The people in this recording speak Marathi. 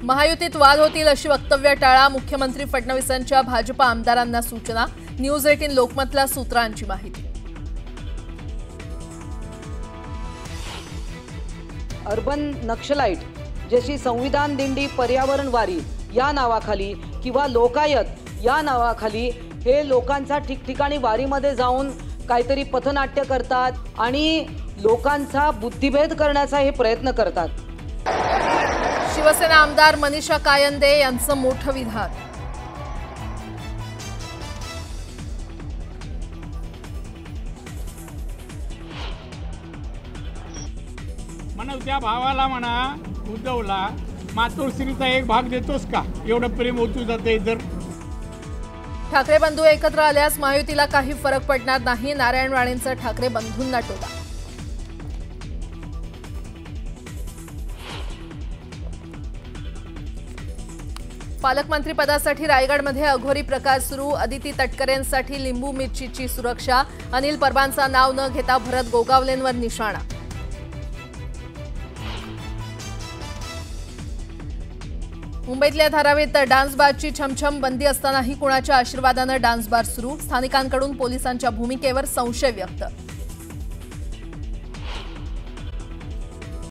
महायुतीत वाद होतील अशी वक्तव्य टाळा, मुख्यमंत्री फडणवीसांच्या भाजप आमदारांना सूचना। न्यूज 18 लोकमतला सूत्रांची माहिती। अर्बन नक्षलाइट जशी संविधान दिंडी पर्यावरण वारी या नावाखाली किंवा लोकायत या नावाखाली हे लोकांचा ठिकठिकाणी वारीमध्ये जाऊन काहीतरी पथनाट्य करतात आणि लोकांचा बुद्धिभेद करण्याचा हे प्रयत्न करतात। शिवसेना आमदार मनीषा कायंदे यांचं मोठं विधान। म्हणा त्या भावाला म्हणा उद्धवला मातोश्रीचा एक भाग देतोस का? एवढं प्रेम होतू जाते तर। ठाकरे बंधू एकत्र आल्यास महायुतीला काही फरक पडणार नाही, नारायण राणेंचा ठाकरे बंधूंना टोला। पालकमंत्री पदासाठी रायगडमध्ये अघोरी प्रकार सुरू, अदिती तटकरेंसाठी लिंबू मिरचीची सुरक्षा, अनिल परबांचा नाव न घेता भरत गोगावलेंवर निशाणा। मुंबईतल्या धारावीत डान्स बारची छमछम, बंदी असतानाही कुणाच्या आशीर्वादानं डान्स बार सुरू, स्थानिकांकडून पोलिसांच्या भूमिकेवर संशय व्यक्त।